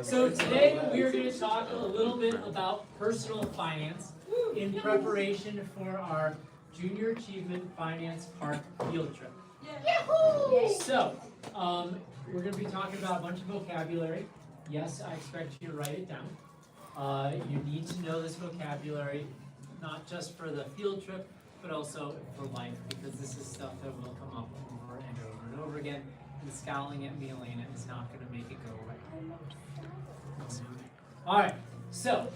So today we are going to talk a little bit about personal finance in preparation for our Junior Achievement Finance Park field trip. So, we're going to be talking about a bunch of vocabulary. Yes, I expect you to write it down. You need to know this vocabulary, not just for the field trip, but also for life, because this is stuff that will come up over and over and over again, and scowling at me, Elena, is not going to make it go away. Alright, so,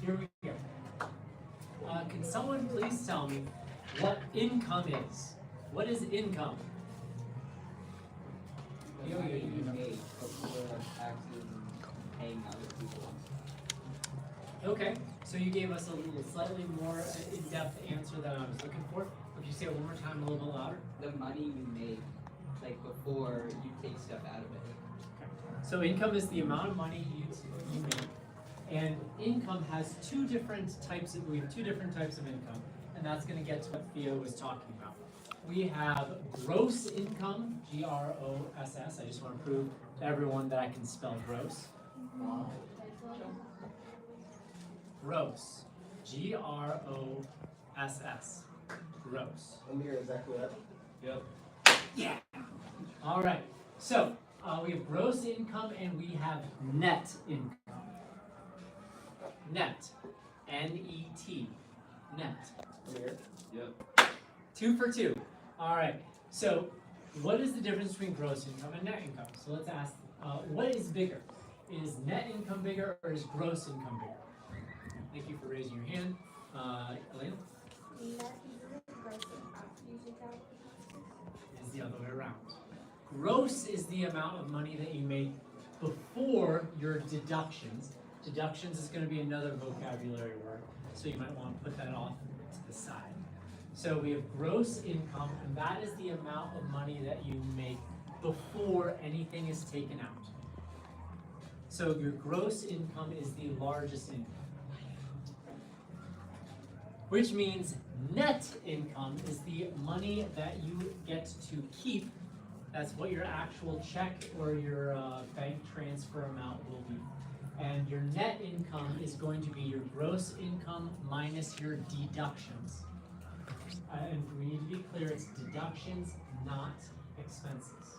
here we go. Can someone please tell me what income is? What is income? You made before taxes and paying other people. Okay, so you gave us a little slightly more in-depth answer than I was looking for. Would you say it one more time, a little bit louder? The money you made, like before you take stuff out of it. So income is the amount of money you make, and income has two different types of income, and that's going to get to what Theo was talking about. We have gross income, G-R-O-S-S. I just want to prove to everyone that I can spell gross. Gross, G-R-O-S-S, gross. Amir, exactly that? Yep. Yeah. All right. So we have gross income and we have net income. Net, N-E-T, net. Amir? Yep. 2 for 2. All right. So what is the difference between gross income and net income? So let's ask, what is bigger? Is net income bigger or is gross income bigger? Thank you for raising your hand. Elena? Is the other way around. Gross is the amount of money that you make before your deductions. Deductions is going to be another vocabulary word, so you might want to put that off to the side. So we have gross income, and that is the amount of money that you make before anything is taken out. So your gross income is the largest income. Which means net income is the money that you get to keep. That's what your actual check or your bank transfer amount will be. And your net income is going to be your gross income minus your deductions. And we need to be clear, it's deductions, not expenses.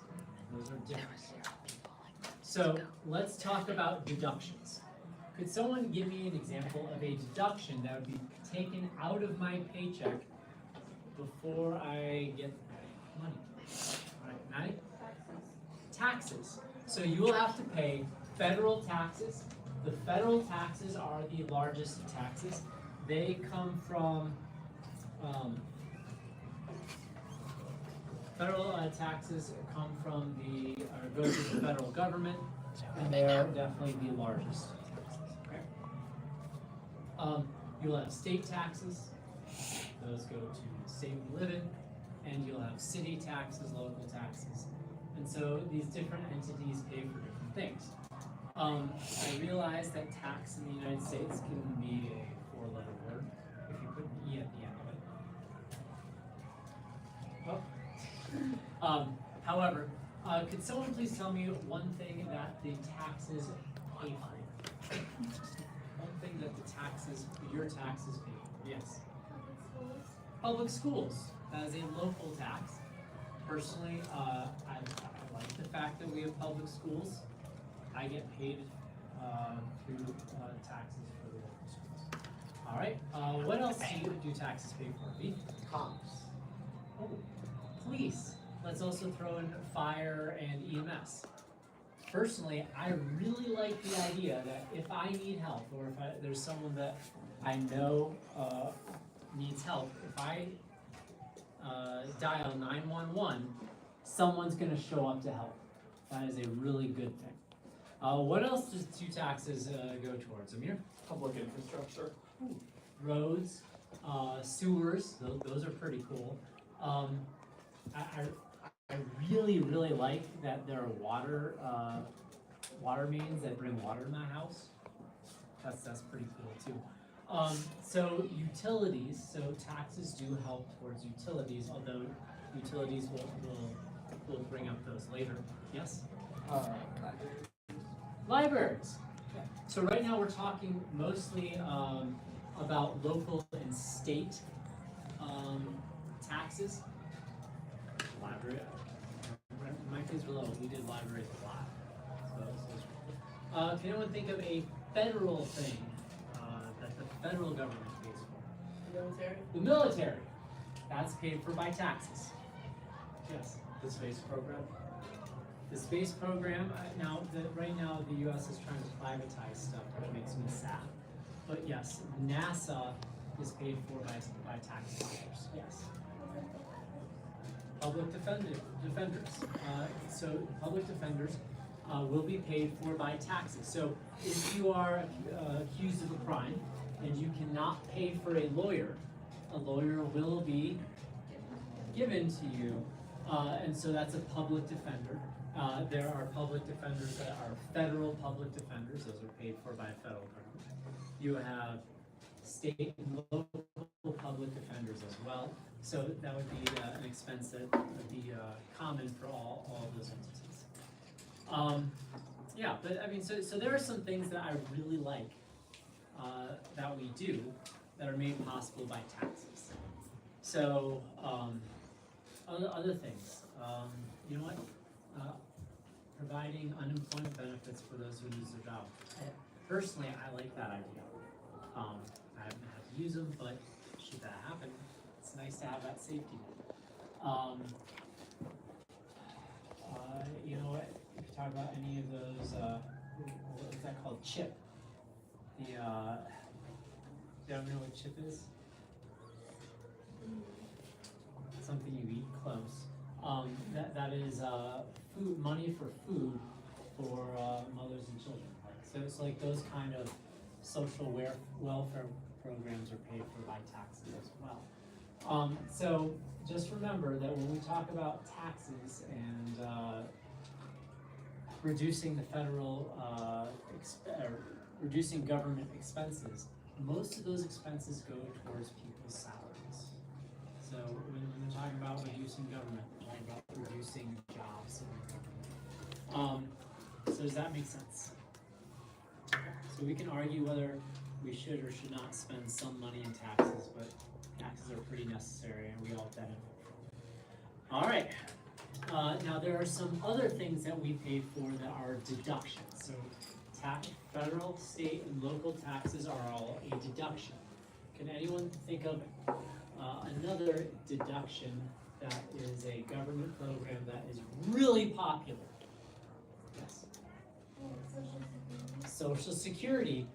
Those are different. So let's talk about deductions. Could someone give me an example of a deduction that would be taken out of my paycheck before I get money? All right, Maddie? Taxes. So you will have to pay federal taxes. The federal taxes are the largest taxes. They come from federal taxes come from go to the federal government, and they are definitely the largest. Okay. You'll have state taxes. Those go to the state we live in, and you'll have city taxes, local taxes, and so these different entities pay for different things. I realize that tax in the United States can be a 4-letter word if you put an E at the end of it. Oh. However, could someone please tell me one thing that the taxes pay for? One thing that your taxes pay for, yes. Public schools. That is a local tax. Personally, I like the fact that we have public schools. I get paid through taxes for the local schools. All right. What else do taxes pay for? Cops. Oh, police. Let's also throw in fire and EMS. Personally, I really like the idea that if I need help, or if there's someone that I know needs help, if I dial 911, someone's going to show up to help. That is a really good thing. What else do taxes go towards, Amir? Public infrastructure. Ooh. Roads, sewers, those are pretty cool. I really like that there are water mains that bring water to my house. That's pretty cool too. So utilities, so taxes do help towards utilities, although utilities will bring up those later. Yes? Libraries. Okay. So right now we're talking mostly about local and state taxes. Library. When my kids were little, we did libraries a lot. So, can anyone think of a federal thing that the federal government pays for? Military? The military. That's paid for by taxes. Yes. The space program? The space program, right now the U.S. is trying to privatize stuff, which makes me sad. But yes, NASA is paid for by tax dollars, yes. Public defenders. So public defenders will be paid for by taxes. So if you are accused of a crime and you cannot pay for a lawyer will be given to you. And so that's a public defender. There are public defenders that are federal public defenders. Those are paid for by federal government. You have state and local public defenders as well. So that would be an expense that would be common for all of those entities. Yeah, but I mean, so there are some things that I really like that we do that are made possible by taxes. So other things, you know what? Providing unemployment benefits for those who lose their job. Personally, I like that idea. I haven't had to use them, but should that happen, it's nice to have that safety net. You know what? If you talk about any of those, what is that called? CHIP. Do you know what CHIP is? Something you eat, close. That is food, money for food for mothers and children. So it's like those kind of social welfare programs are paid for by taxes as well. So just remember that when we talk about taxes and reducing the federal, reducing government expenses, most of those expenses go towards people's salaries. So when we're talking about reducing government, we're talking about reducing jobs. So does that make sense? So we can argue whether we should or should not spend some money in taxes, but taxes are pretty necessary and we all benefit from them. All right. Now there are some other things that we pay for that are deductions. So federal, state, and local taxes are all a deduction. Can anyone think of another deduction that is a government program that is really popular? Yes. Social Security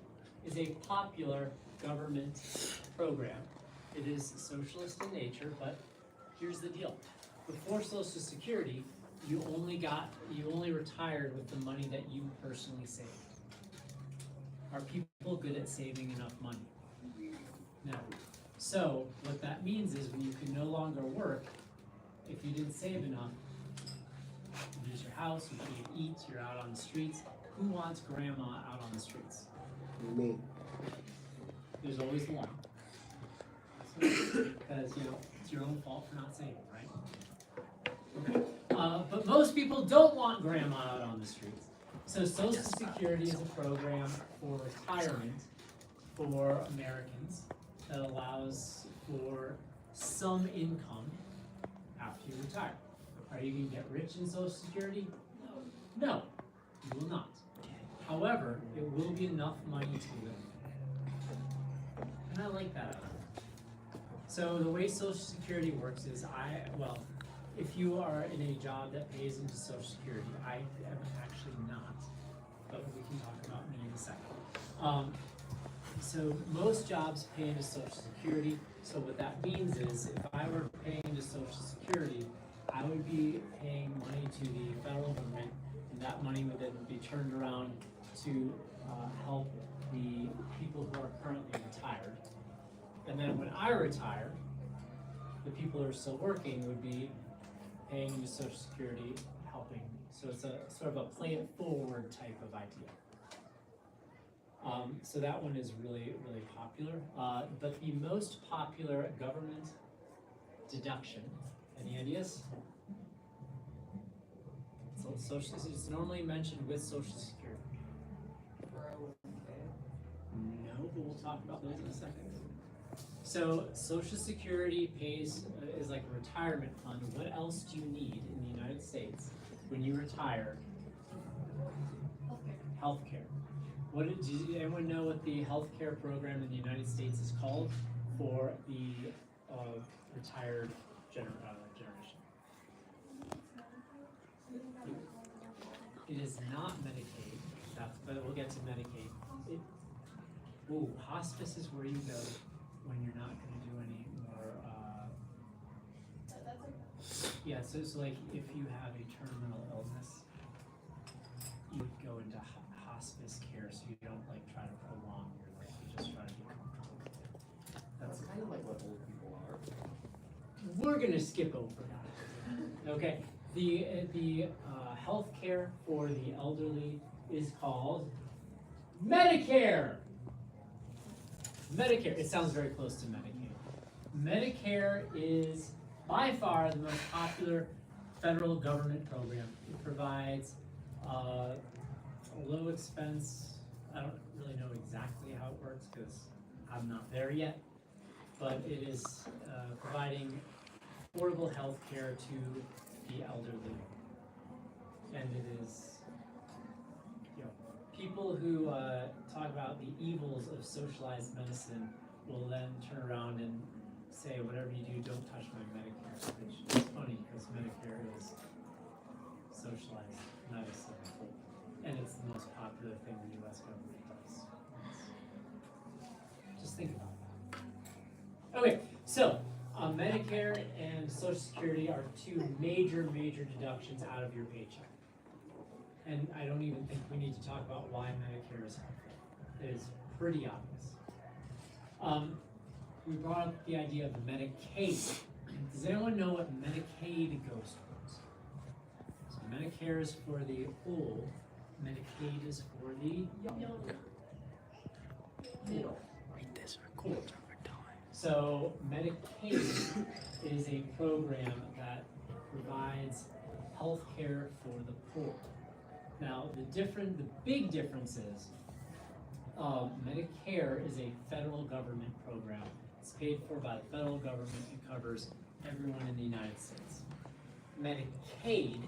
is a popular government program. It is socialist in nature, but here's the deal. Before Social Security, you only retired with the money that you personally saved. Are people good at saving enough money? No. So what that means is when you can no longer work, if you didn't save enough, you lose your house, you can't eat, you're out on the streets. Who wants grandma out on the streets? Me. There's always one. Because it's your own fault for not saving, right? Okay. But most people don't want grandma out on the streets. So Social Security is a program for retirement for Americans that allows for some income after you retire. Are you going to get rich in Social Security? No, you will not. However, it will be enough money to live. And I like that idea. So the way Social Security works is if you are in a job that pays into Social Security, I am actually not, but we can talk about me in a second. So most jobs pay into Social Security. So what that means is if I were paying into Social Security, I would be paying money to the federal government, and that money would then be turned around to help the people who are currently retired. And then when I retire, the people who are still working would be paying into Social Security, helping. So it's a sort of a play it forward type of idea. So that one is really, really popular. But the most popular government deduction, any ideas? It's Social, it's normally mentioned with Social Security. No, but we'll talk about those in a second. So Social Security pays is like a retirement fund. What else do you need in the United States when you retire? Healthcare. What does anyone know what the healthcare program in the United States is called for the retired generation? It is not Medicaid. But we'll get to Medicaid. Hospice is where you go when you're not going to do any more. Yeah, so like if you have a terminal illness, you would go into hospice care, so you don't like try to prolong your life. You just try to be comfortable. That's kind of like what old people are. We're gonna skip over that. Okay, the health care for the elderly is called Medicare. Medicare, it sounds very close to Medicaid. Medicare is by far the most popular federal government program. It provides low expense. I don't really know exactly how it works because I'm not there yet, but it is providing affordable health care to the elderly. And it is, people who talk about the evils of socialized medicine will then turn around and say, whatever you do, don't touch my Medicare, which is funny because Medicare is socialized medicine. And it's the most popular thing the US government does. Just think about that. Okay, so Medicare and Social Security are two major deductions out of your paycheck. And I don't even think we need to talk about why Medicare is helpful. It is pretty obvious. We brought up the idea of Medicaid. Does anyone know what Medicaid goes towards? So Medicare is for the old. Medicaid is for the young. Middle. Cool. So Medicaid is a program that provides health care for the poor. Now the big difference is Medicare is a federal government program. It's paid for by the federal government and covers everyone in the United States. Medicaid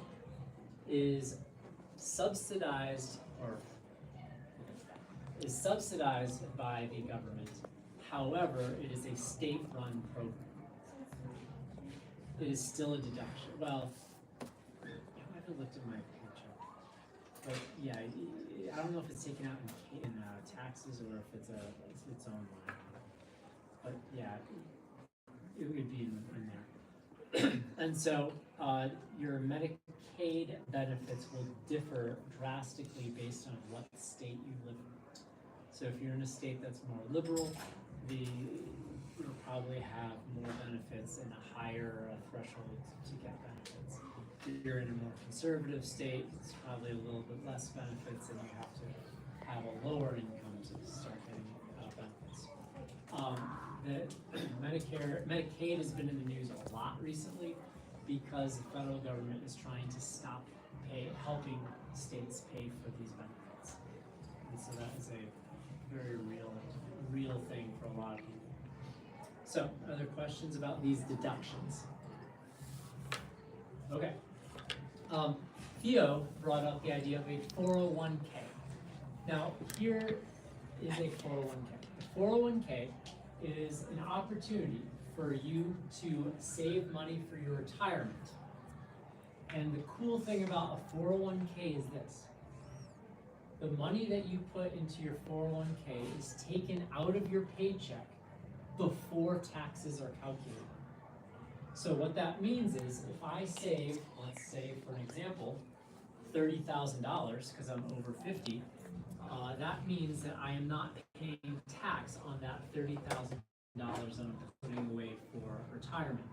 is subsidized by the government. However, it is a state-run program. It is still a deduction. Well, I haven't looked at my paycheck, but yeah, I don't know if it's taken out in taxes or if it's its own line. But yeah, it would be in there. And so your Medicaid benefits will differ drastically based on what state you live in. So if you're in a state that's more liberal, you'll probably have more benefits and a higher threshold to get benefits. If you're in a more conservative state, it's probably a little bit less benefits, and you have to have a lower income to start getting benefits. Medicaid has been in the news a lot recently because the federal government is trying to stop helping states pay for these benefits. And so that is a very real thing for a lot of people. So, other questions about these deductions? Okay. Theo brought up the idea of a 401k. Now, here is a 401k. A 401k is an opportunity for you to save money for your retirement. And the cool thing about a 401k is this. The money that you put into your 401k is taken out of your paycheck before taxes are calculated. So what that means is if I save, let's say for an example, $30,000 because I'm over 50, that means that I am not paying tax on that $30,000 I'm putting away for retirement.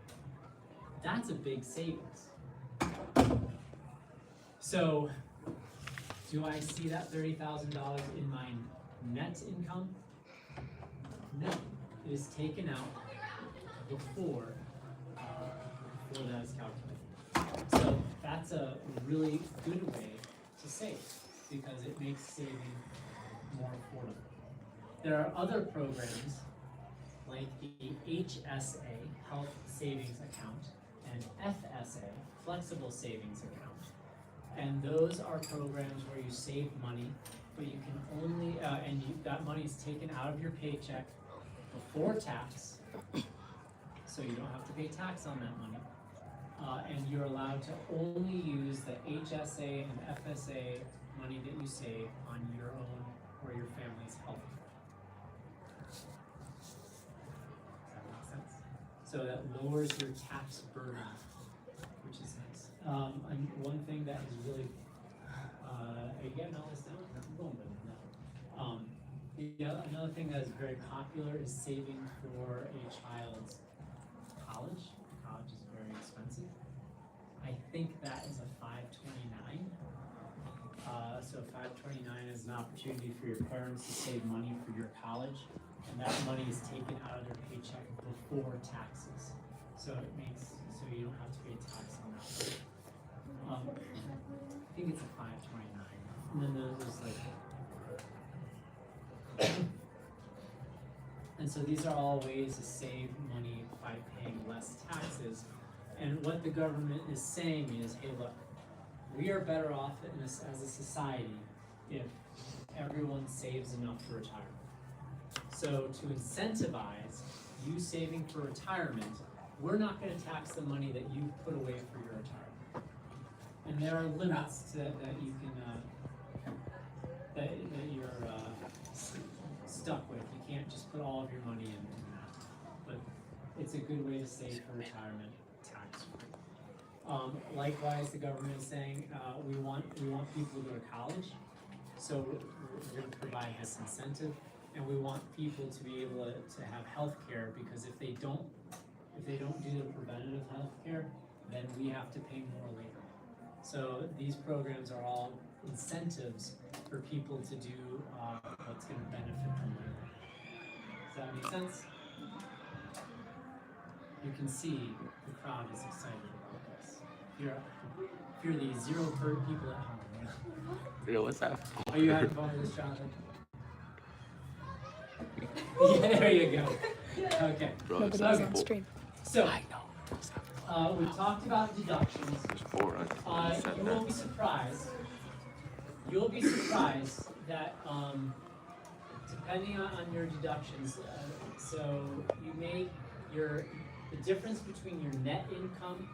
That's a big savings. So, do I see that $30,000 in my net income? No, it is taken out before that is calculated. So that's a really good way to save because it makes saving more affordable. There are other programs like the HSA, Health Savings Account, and FSA, Flexible Savings Account. And those are programs where you save money, but you can only, that money is taken out of your paycheck before tax, so you don't have to pay tax on that money. And you're allowed to only use the HSA and FSA money that you save on your own or your family's health care. Does that make sense? So that lowers your tax burden, which is nice. And one thing that is really, are you getting all this down? I'm going with it now. Another thing that is very popular is saving for a child's college. College is very expensive. I think that is a 529. So 529 is an opportunity for your parents to save money for your college, and that money is taken out of their paycheck before taxes. So it makes so you don't have to pay tax on that. I think it's a 529, and then there's like. And so these are all ways to save money by paying less taxes. And what the government is saying is, hey, look, we are better off in this, as a society if everyone saves enough for retirement. So to incentivize you saving for retirement, we're not going to tax the money that you put away for your retirement. And there are limits to, that you can that you're stuck with. You can't just put all of your money in that. But it's a good way to save for retirement, tax-free. Likewise, the government is saying we want people to go to college, so we're going to provide this incentive, and we want people to be able to have health care because if they don't do the preventative health care, then we have to pay more later. So these programs are all incentives for people to do what's going to benefit them later. Does that make sense? You can see the crowd is excited about this. If you're the zero per people at home. Yo, what's up? Are you having fun with this, Jonathan? Yeah, there you go. Okay. Bro, Nobody's it's on stream. So, I know. we've talked about deductions. There's 4, right? You will be surprised that depending on your deductions, so you make the difference between your net income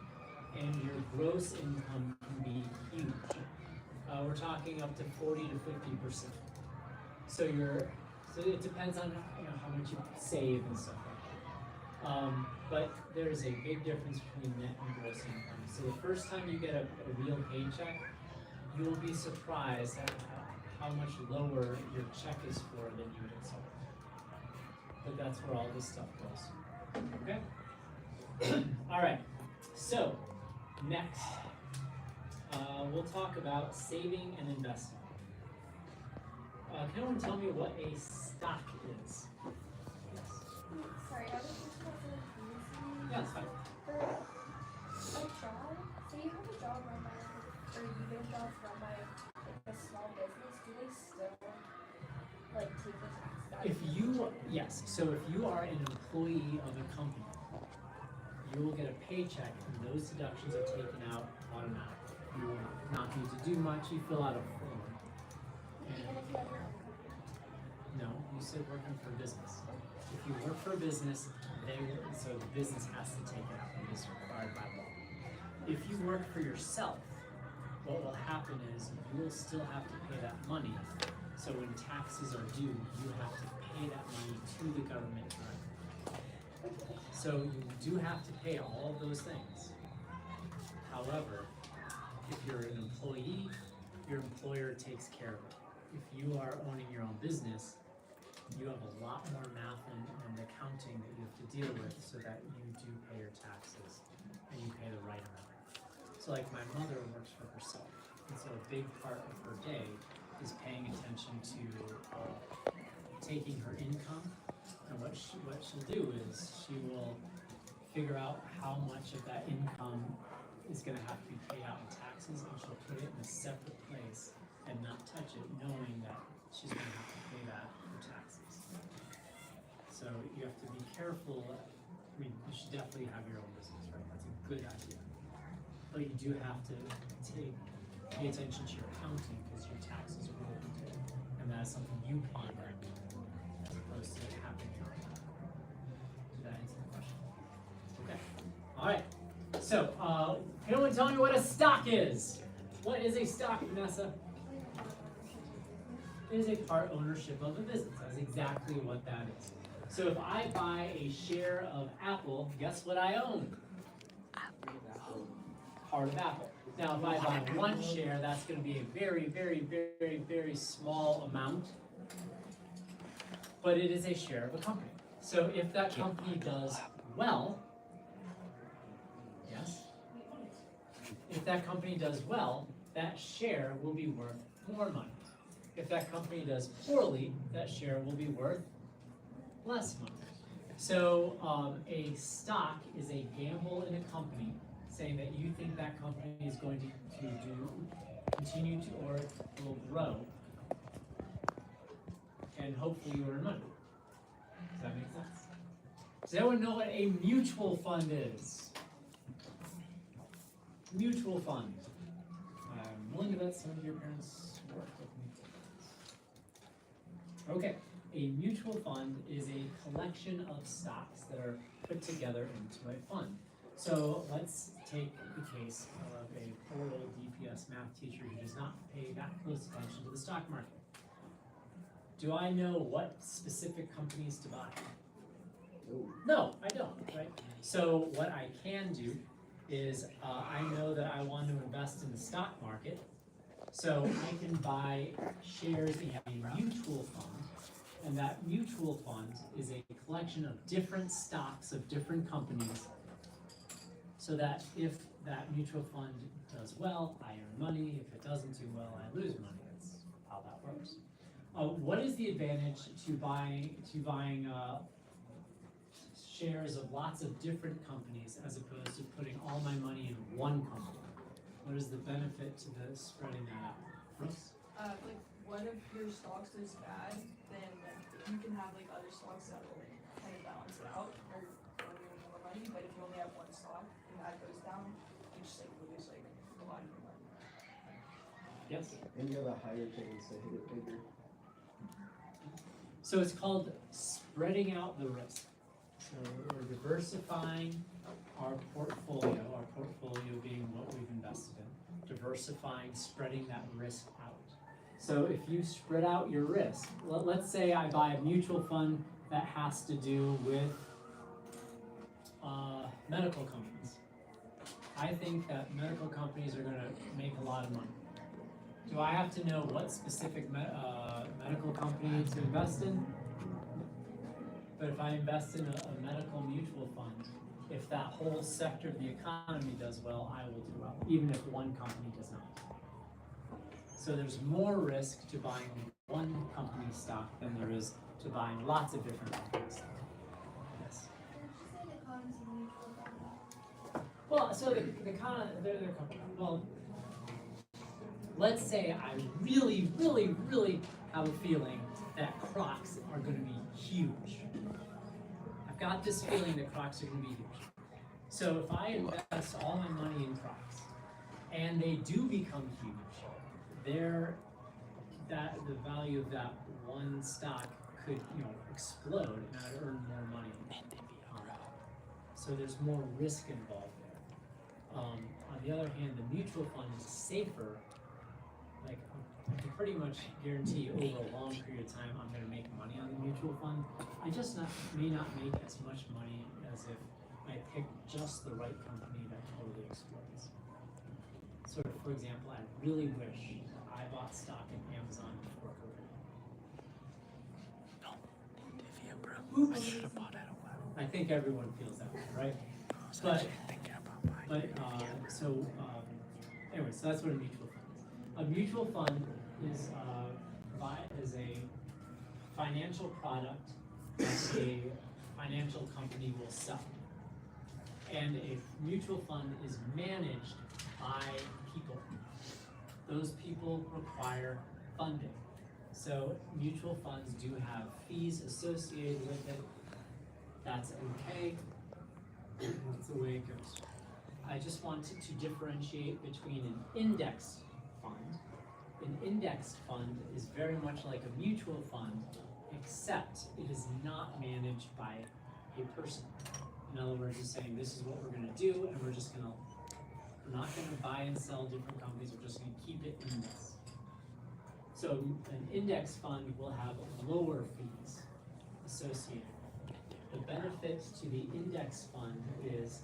and your gross income can be huge. We're talking up to 40 to 50%. So it depends on how much you save and stuff like that. But there's a big difference between net and gross income. So the first time you get a real paycheck, you will be surprised at how much lower your check is for than you would expect. But that's where all this stuff goes. Okay? All right. So next, we'll talk about saving and investing. Can anyone tell me what a stock is? Yes. Sorry, I was just about to Yeah, it's fine. for a job. So you have a job run by, or you get a job run by like a small business. Do they still like take the taxes out? So if you are an employee of a company, you will get a paycheck and those deductions are taken out automatically. You will not need to do much. You fill out a form. Even if you have your own company. No, you said working for a business. If you work for a business, so the business has to take it out. It is required by law. If you work for yourself, what will happen is you will still have to pay that money. So when taxes are due, you have to pay that money to the government directly. So you do have to pay all of those things. However, if you're an employee, your employer takes care of it. If you are owning your own business, you have a lot more math and accounting that you have to deal with so that you do pay your taxes and you pay the right amount. So like my mother works for herself, and so a big part of her day is paying attention to taking her income, and what she'll do is she will figure out how much of that income is gonna have to be paid out in taxes, and she'll put it in a separate place and not touch it, knowing that she's gonna have to pay that for taxes. So you have to be careful. I mean, you should definitely have your own business, right? That's a good idea. But you do have to pay attention to your accounting, because your taxes are really due, and that is something you ponder as opposed to it happening on that. Did that answer the question? Okay. All right. So, can anyone tell me what a stock is? What is a stock, Vanessa? It is a part ownership of a business. That's exactly what that is. So if I buy a share of Apple, guess what I own? Part of Apple. Now, if I buy one share, that's going to be a very, very, very, very small amount, but it is a share of a company. So if that company does well, yes, if that company does well, that share will be worth more money. If that company does poorly, that share will be worth less money. So a stock is a gamble in a company, saying that you think that company is going to continue to or will grow, and hopefully you earn money. Does that make sense? Does anyone know what a mutual fund is? Mutual fund. I'm willing to bet some of your parents work with mutual funds. Okay, a mutual fund is a collection of stocks that are put together into a fund. So let's take the case of a poor old DPS math teacher who does not pay that close attention to the stock market. Do I know what specific companies to buy? No, I don't, right? So what I can do is I know that I want to invest in the stock market, so I can buy shares in a mutual fund, and that mutual fund is a collection of different stocks of different companies, so that if that mutual fund does well, I earn money. If it doesn't do well, I lose money. That's how that works. What is the advantage to buying shares of lots of different companies as opposed to putting all my money in one company? What is the benefit to the spreading that out? Brooks? Like, what if your stocks does bad, then you can have like other stocks that will kind of balance it out, or earn you more money. But if you only have one stock and that goes down, you just like lose like a lot of your money. Yes? And you have a higher chance to hit it bigger. So it's called spreading out the risk. So we're diversifying our portfolio being what we've invested in, diversifying, spreading that risk out. So if you spread out your risk, let's say I buy a mutual fund that has to do with medical companies. I think that medical companies are going to make a lot of money. Do I have to know what specific medical company to invest in? But if I invest in a medical mutual fund, if that whole sector of the economy does well, I will do well, even if one company does not. So there's more risk to buying one company stock than there is to buying lots of different companies stock. Yes? Well, so well, let's say I really, really, really have a feeling that Crocs are going to be huge. I've got this feeling that Crocs are going to be huge. So if I invest all my money in Crocs, and they do become huge, the value of that one stock could, explode, and I'd earn more money. So there's more risk involved there. On the other hand, the mutual fund is safer. Like, I can pretty much guarantee over a long period of time I'm going to make money on the mutual fund. I just may not make as much money as if I pick just the right company that totally explodes. So, for example, I really wish I bought stock in Amazon before COVID. I should have bought it a while. I think everyone feels that way, right? Anyway, so that's what a mutual fund is. A mutual fund is a financial product that a financial company will sell. And a mutual fund is managed by people. Those people require funding. So mutual funds do have fees associated with it. That's okay. That's the way it goes. I just wanted to differentiate between an index fund. An index fund is very much like a mutual fund, except it is not managed by a person. In other words, it's saying this is what we're gonna do, and we're not gonna buy and sell different companies, we're just gonna keep it in this. So an index fund will have lower fees associated. The benefit to the index fund is,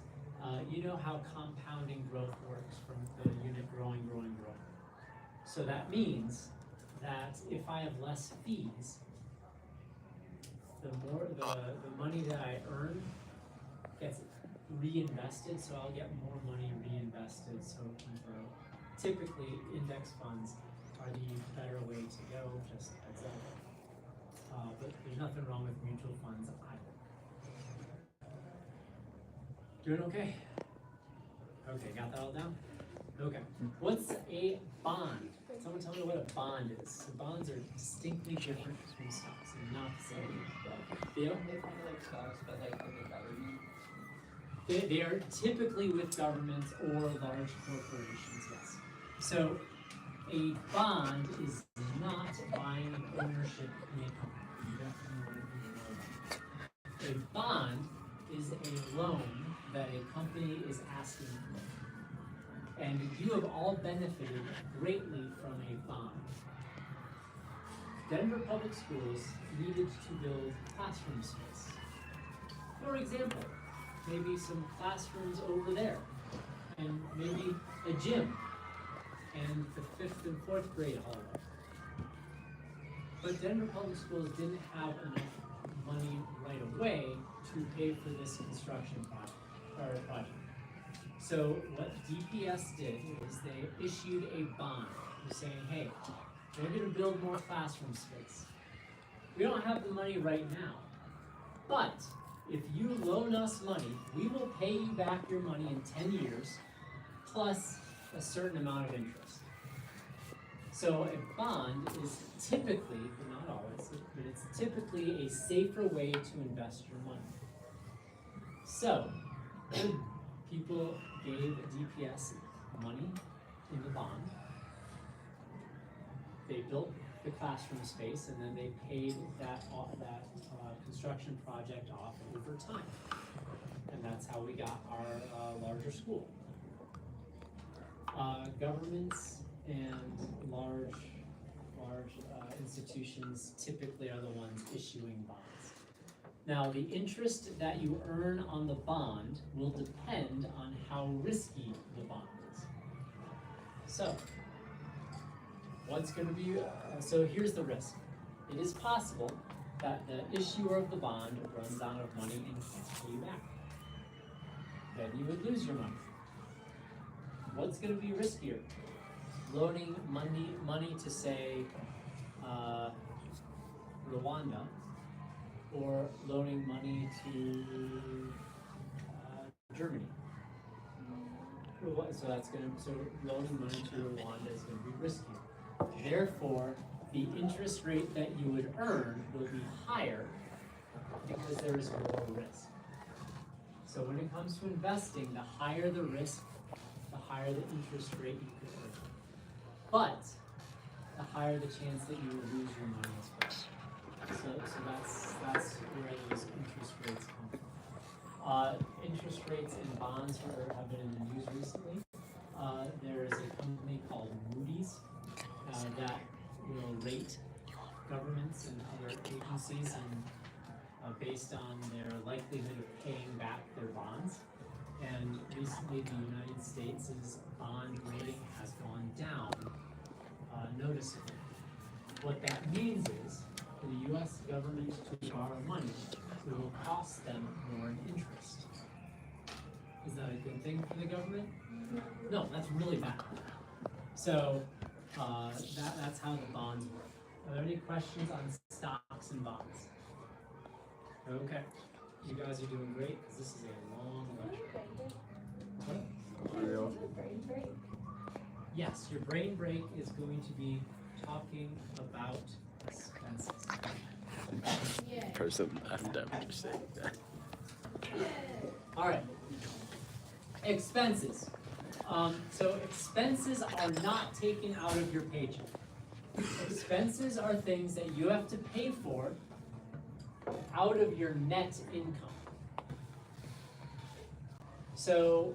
you know how compounding growth works from the unit growing. So that means that if I have less fees, the money that I earn gets reinvested, so I'll get more money reinvested, so it can grow. Typically, index funds are the better way to go, just as a, but there's nothing wrong with mutual funds either. Doing okay? Okay, got that all down? Okay. What's a bond? Someone tell me what a bond is. So bonds are distinctly different from stocks and not the same. Theo? They're kind of like stocks, but like with the government. They are typically with governments or large corporations, yes. So a bond is not buying ownership in a company. You definitely want to know that. A bond is a loan that a company is asking for. And you have all benefited greatly from a bond. Denver Public Schools needed to build classroom space. For example, maybe some classrooms over there, and maybe a gym, and the 5th and 4th grade hallway. But Denver Public Schools didn't have enough money right away to pay for this construction project. So what DPS did is they issued a bond. They're saying, hey, we're going to build more classroom space. We don't have the money right now, but if you loan us money, we will pay you back your money in 10 years, plus a certain amount of interest. So a bond is typically, but not always, but it's typically a safer way to invest your money. So people gave DPS money in the bond. They built the classroom space, and then they paid that construction project off over time. And that's how we got our larger school. Governments and large institutions typically are the ones issuing bonds. Now, the interest that you earn on the bond will depend on how risky the bond is. So, what's going to be, so here's the risk. It is possible that the issuer of the bond runs out of money and can't pay you back. Then you would lose your money. What's going to be riskier? Loaning money to, say, Rwanda, or loaning money to Germany. So loaning money to Rwanda is going to be riskier. Therefore, the interest rate that you would earn will be higher because there is more risk. So when it comes to investing, the higher the risk, the higher the interest rate you could earn. But the higher the chance that you will lose your money as well. So that's where those interest rates come from. Interest rates in bonds have been in the news recently. There is a company called Moody's that will rate governments and other agencies and based on their likelihood of paying back their bonds. And recently the United States' bond rating has gone down noticeably. What that means is for the U.S. government to borrow money, it will cost them more in interest. Is that a good thing for the government? No, that's really bad. So that's how the bonds work. Are there any questions on stocks and bonds? Okay. You guys are doing great because this is a long lecture. Brain break. Yes, your brain break is going to be talking about expenses. Person left after saying that. All right. Expenses. So expenses are not taken out of your paycheck. Expenses are things that you have to pay for out of your net income. So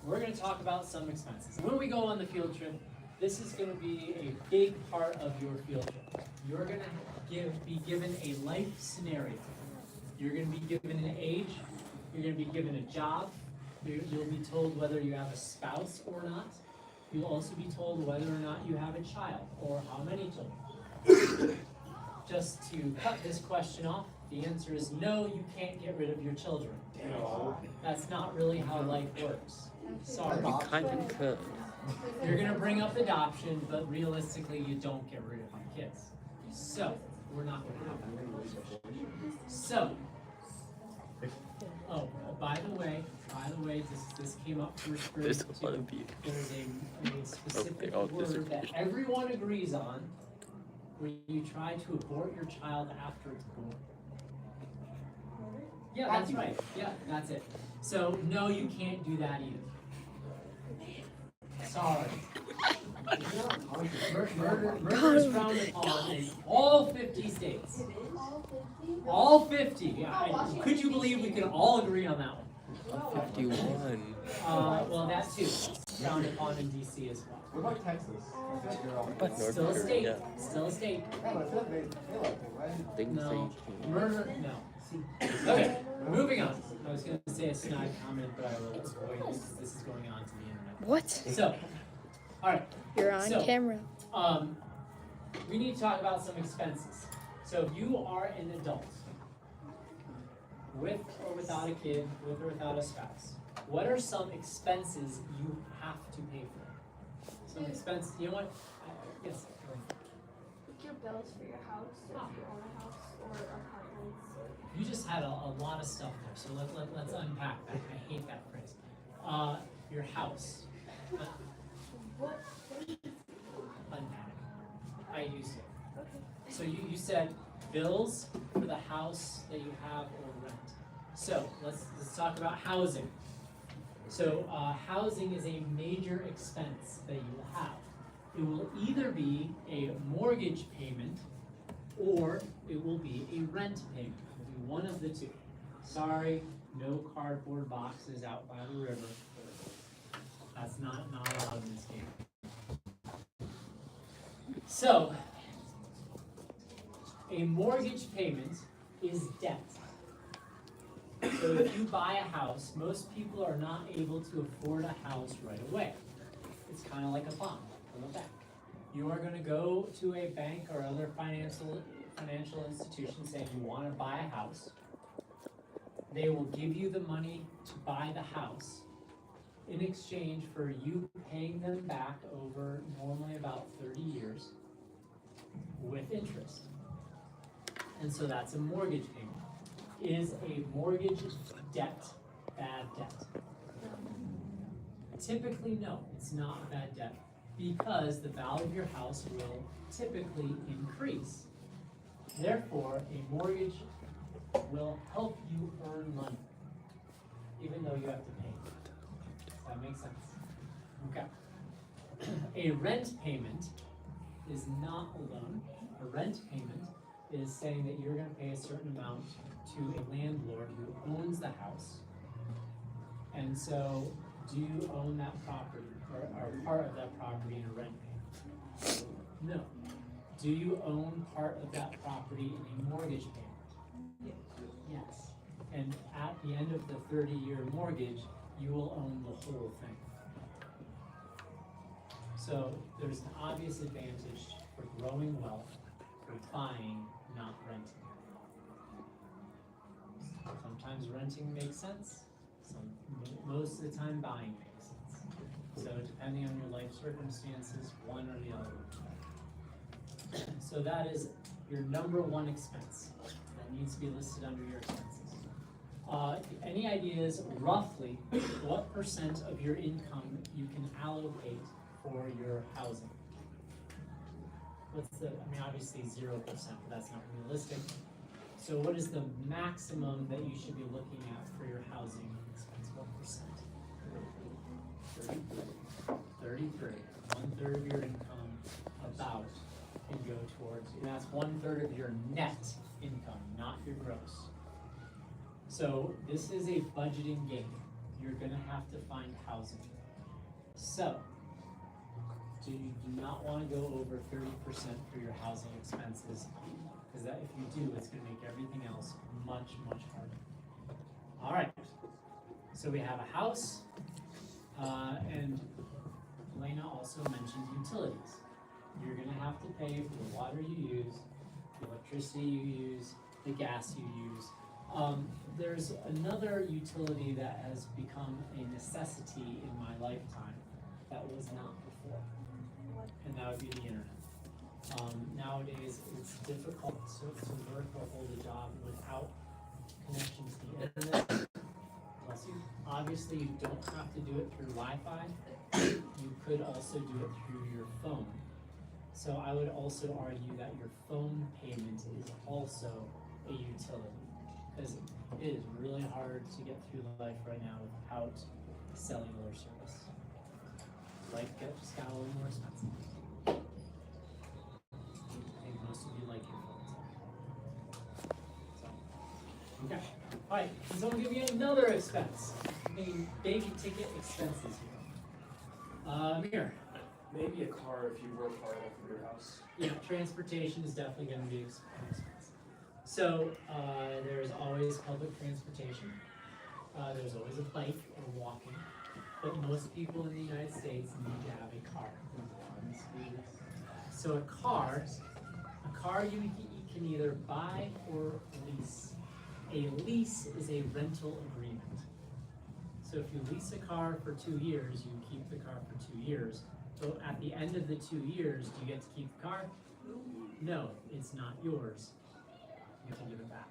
we're going to talk about some expenses. When we go on the field trip, this is going to be a big part of your field trip. You're going to be given a life scenario. You're going to be given an age. You're going to be given a job. You'll be told whether you have a spouse or not. You'll also be told whether or not you have a child or how many children. Just to cut this question off, the answer is no, you can't get rid of your children. No. That's not really how life works. Sorry. You kind of could. You're going to bring up adoption, but realistically, you don't get rid of your kids. So, we're not going to have that. So, oh, by the way, this came up first grade There's a lot too. of you. There's a specific all word that disappeared. everyone agrees on when you try to abort your child after it's born. Yeah, that's right. Yeah, that's it. So, no, you can't do that either. Sorry. Murder is frowned upon in all 50 states. All 50. Yeah, could you believe we could all agree on that one? 51. Well, that too. Frowned upon in DC as well. What about Texas? But North Still a state. Korea. Still a state. Yeah, but I feel like they like it, right? Things No. that you can't. Murder, no. Okay, moving on. I was going to say a snide comment, but I will avoid this. This is going on to the internet. What? So, all right. You're on So, camera. We need to talk about some expenses. So if you are an adult, with or without a kid, with or without a spouse, what are some expenses you have to pay for? Some expenses, you know what? Yes. go ahead. Like your bills for your house, if you own a house or apartments. You just had a lot of stuff there, so let's unpack that. I hate that phrase. Your house. What? Unpack. I used it. So you said bills for the house that you have or rent. So let's talk about housing. So housing is a major expense that you will have. It will either be a mortgage payment or it will be a rent payment. It will be one of the two. Sorry, no cardboard boxes out by the river. That's not allowed in this game. So, a mortgage payment is debt. So if you buy a house, most people are not able to afford a house right away. It's kind of like a bond from a bank. You are going to go to a bank or other financial institution saying you want to buy a house. They will give you the money to buy the house in exchange for you paying them back over normally about 30 years with interest. And so that's a mortgage payment. Is a mortgage debt bad debt? Typically, no, it's not bad debt because the value of your house will typically increase. Therefore, a mortgage will help you earn money, even though you have to pay. Does that make sense? Okay. A rent payment is not a loan. A rent payment is saying that you're going to pay a certain amount to a landlord who owns the house. And so, do you own that property or are part of that property in a rent payment? No. Do you own part of that property in a mortgage payment? Yes. And at the end of the 30-year mortgage, you will own the whole thing. So there's an obvious advantage for growing wealth for buying, not renting. Sometimes renting makes sense. Most of the time buying makes sense. So depending on your life circumstances, one or the other. So that is your number one expense that needs to be listed under your expenses. Any ideas roughly what percent of your income you can allocate for your housing? What's the, I mean, obviously 0%, but that's not realistic. So what is the maximum that you should be looking at for your housing expense? What percent? 33. 1/3 of your income about can go towards, and that's 1/3 of your net income, not your gross. So this is a budgeting game. You're gonna have to find housing. So, you do not wanna go over 30% for your housing expenses, because that, if you do, it's gonna make everything else much, much harder. All right, so we have a house, and Elena also mentioned utilities. You're gonna have to pay for the water you use, the electricity you use, the gas you use. There's another utility that has become a necessity in my lifetime that was not before, and that would be the internet. Nowadays, it's difficult to work or hold a job without connection to the internet. Unless you, obviously, you don't have to do it through Wi-Fi. You could also do it through your phone. So I would also argue that your phone payment is also a utility, because it is really hard to get through life right now without cellular service. Life just got a little more expensive. I think most of you like your phones. So, okay. All right. Can someone give me another expense? Any big ticket expenses here? Here. Maybe a car if you work hard enough for your house. Yeah, transportation is definitely going to be an expense. So there's always public transportation. There's always a bike or walking. But most people in the United States need to have a car. So a car you can either buy or lease. A lease is a rental agreement. So if you lease a car for 2 years, you keep the car for 2 years. So at the end of the 2 years, do you get to keep the car? No, it's not yours. You have to give it back.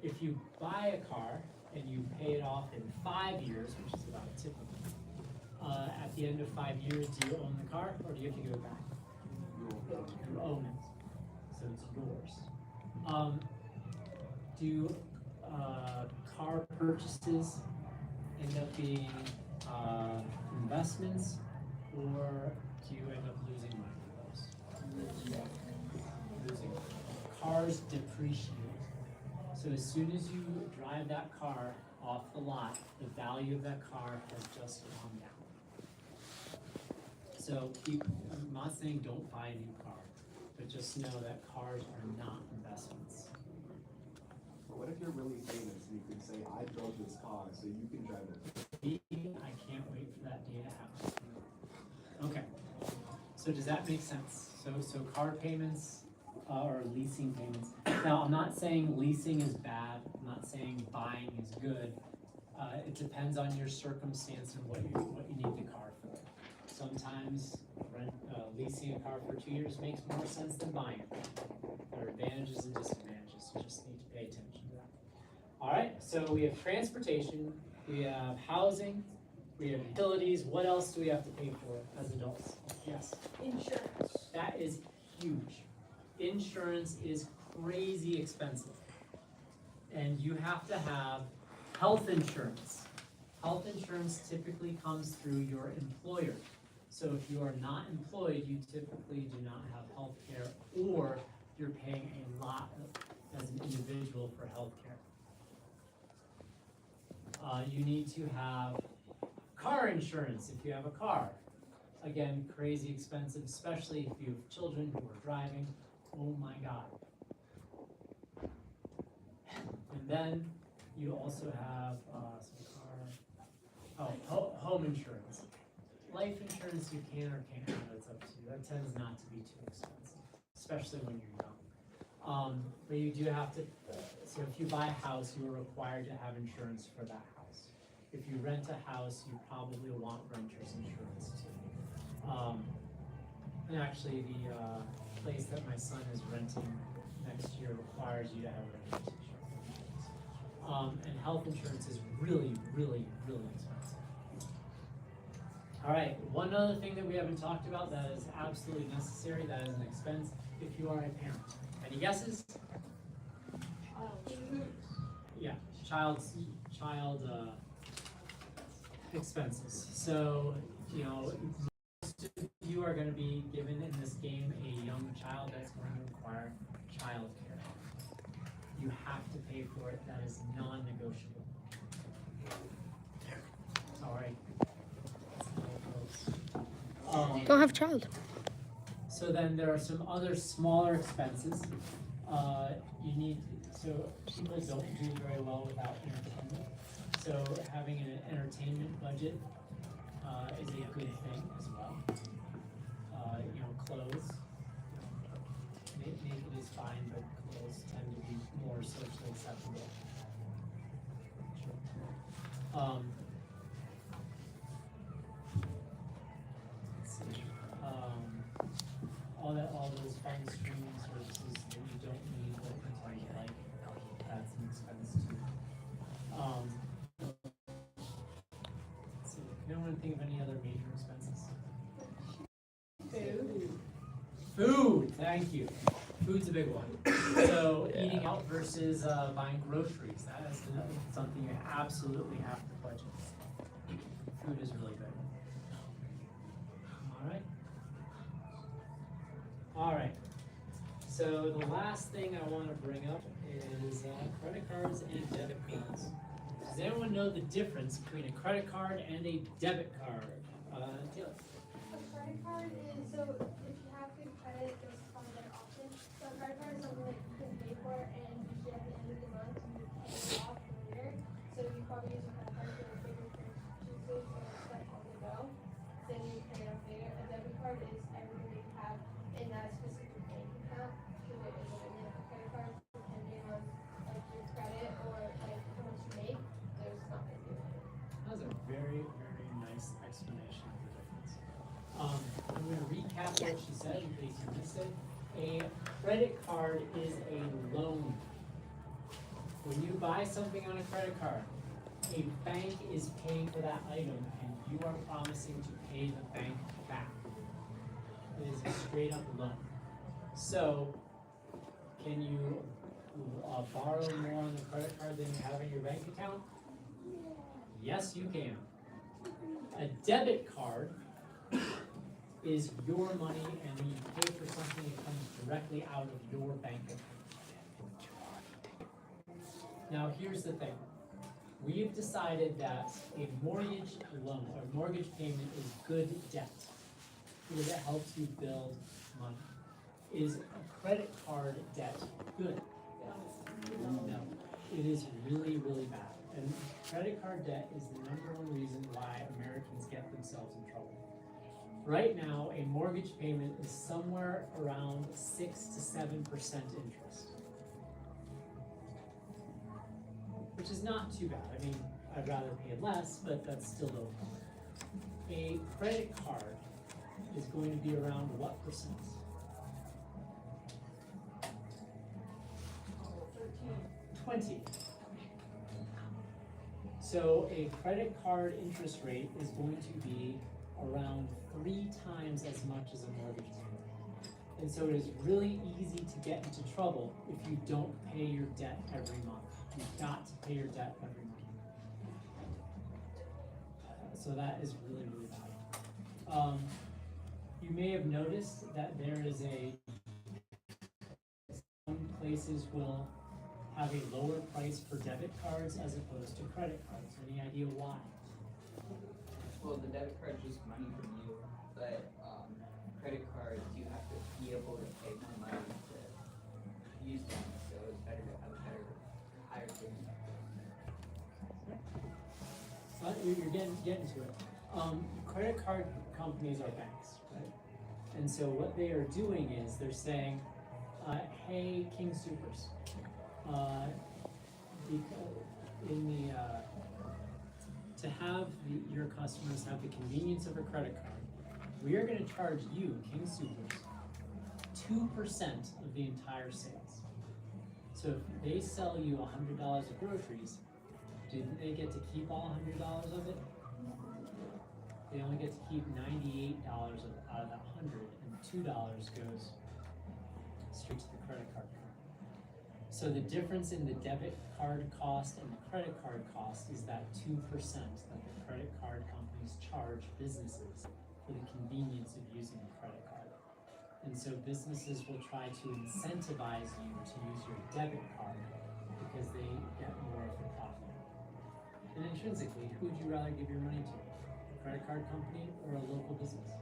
If you buy a car and you pay it off in 5 years, which is about typical, at the end of 5 years, do you own the car or do you have to give it back? You own it, so it's yours. Do car purchases end up being investments, or do you end up losing money for those? Losing. Cars depreciate. So as soon as you drive that car off the lot, the value of that car has just gone down. So I'm not saying don't buy a new car, but just know that cars are not investments. But what if you're really famous and you can say, I drove this car, so you can drive it? I can't wait for that day to happen. Okay, so does that make sense? So car payments or leasing payments. Now, I'm not saying leasing is bad. I'm not saying buying is good. It depends on your circumstance and what you need the car for. Sometimes leasing a car for 2 years makes more sense than buying it. There are advantages and disadvantages. You just need to pay attention to that. All right, so we have transportation, we have housing, we have utilities. What else do we have to pay for as adults? Yes? Insurance. That is huge. Insurance is crazy expensive. And you have to have health insurance. Health insurance typically comes through your employer. So if you are not employed, you typically do not have health care, or you're paying a lot as an individual for health care. You need to have car insurance if you have a car. Again, crazy expensive, especially if you have children who are driving. Oh my God. And then you also have home insurance. Life insurance you can or can't have, it's up to you. That tends not to be too expensive, especially when you're young. But you do have to, so if you buy a house, you are required to have insurance for that house. If you rent a house, you probably want renter's insurance too. And actually the place that my son is renting next year requires you to have renter's insurance. And health insurance is really, really, really expensive. All right, one other thing that we haven't talked about that is absolutely necessary, that is an expense if you are a parent. Any guesses? Yeah, child expenses. So, you know, most of you are going to be given in this game a young child that's going to require child care. You have to pay for it. That is non-negotiable. Sorry. Don't have a child. So then there are some other smaller expenses. You need, so people don't do very well without entertainment. So having an entertainment budget is a good thing as well. You know, clothes. Naked is fine, but clothes tend to be more socially acceptable. Let's see. All those fun streaming services that you don't need but pretend you like, that's an expense too. Let's see. Can anyone think of any other major expenses? Food, thank you. Food's a big one. So eating out versus buying groceries, that is something you absolutely have to budget. Food is really big. All right. So the last thing I want to bring up is credit cards and debit cards. Does anyone know the difference between a credit card and a debit card? Taylor. A credit card is, so if you have good credit, there's probably better options. So a credit card is something that you can pay for, and usually at the end of the month you pay it off later. So you probably use a credit card for bigger purchases or stuff on the go. Then you pay it off later. A debit card is everything that you have in that specific bank account. So it is a credit card, depending on like your credit or like how much you make, there's not going to be later. That was a very, very nice explanation of the difference. I'm going to recap what she said in case you missed it. A credit card is a loan. When you buy something on a credit card, a bank is paying for that item and you are promising to pay the bank back. It is a straight up loan. So, can you borrow more on the credit card than you have in your bank account? Yes, you can. A debit card is your money and you pay for something that comes directly out of your bank account. Now here's the thing. We've decided that a mortgage loan or mortgage payment is good debt because it helps you build money. Is a credit card debt good? No. It is really, really bad. And credit card debt is the #1 reason why Americans get themselves in trouble. Right now, a mortgage payment is somewhere around 6 to 7% interest, which is not too bad. I mean, I'd rather pay less, but that's still low. A credit card is going to be around what percent? 20. So a credit card interest rate is going to be around 3 times as much as a mortgage payment. And so it is really easy to get into trouble if you don't pay your debt every month. You've got to pay your debt every month. So that is really, really bad. You may have noticed that there is some places will have a lower price for debit cards as opposed to credit cards. Any idea why? Well, the debit card is just money from you, but credit cards, you have to be able to pay more money to use them, so it's better to have a higher payment. You're getting to it. Credit card companies are banks, right? And so what they are doing is they're saying, hey, King Supers, to have your customers have the convenience of a credit card, we are going to charge you, King Supers, 2% of the entire sales. So if they sell you $100 of groceries, didn't they get to keep all $100 of it? They only get to keep $98 out of that 100, and $2 goes straight to the credit card company. So the difference in the debit card cost and the credit card cost is that 2% that the credit card companies charge businesses for the convenience of using a credit card. And so businesses will try to incentivize you to use your debit card because they get more of the profit. And intrinsically, who would you rather give your money to? A credit card company or a local business?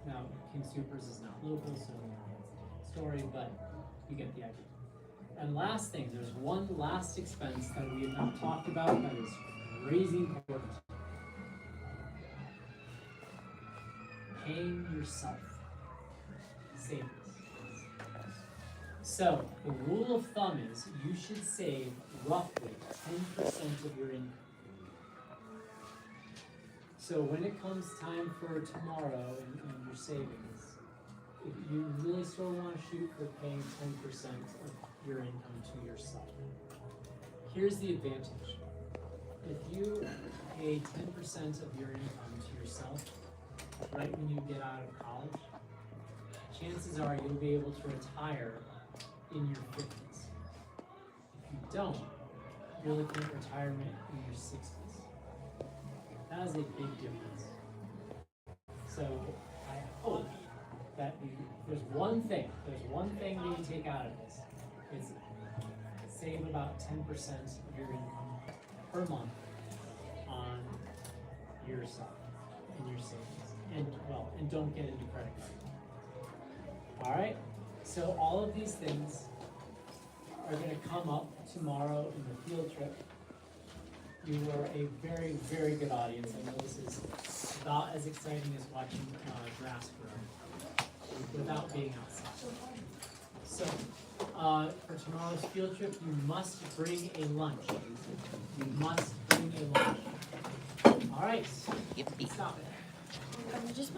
Now, King Soopers is not local, so that's a different story, but you get the idea. And last thing, there's one last expense that we have not talked about that is crazy important. Paying yourself. Savings. So, the rule of thumb is you should save roughly 10% of your income. So when it comes time for tomorrow and your savings, if you really still want to shoot for paying 10% of your income to yourself, here's the advantage. If you pay 10% of your income to yourself right when you get out of college, chances are you'll be able to retire in your 50s. If you don't, you're looking at retirement in your 60s. That is a big difference. So I hope that there's one thing that you take out of this. It's save about 10% of your income per month on yourself and your savings. And don't get into credit card. Alright? So all of these things are gonna come up tomorrow in the field trip. You were a very, very good audience. I know this is about as exciting as watching grass grow without being outside. So, for tomorrow's field trip, you must bring a lunch. You must bring a lunch. All right. Stop it. Just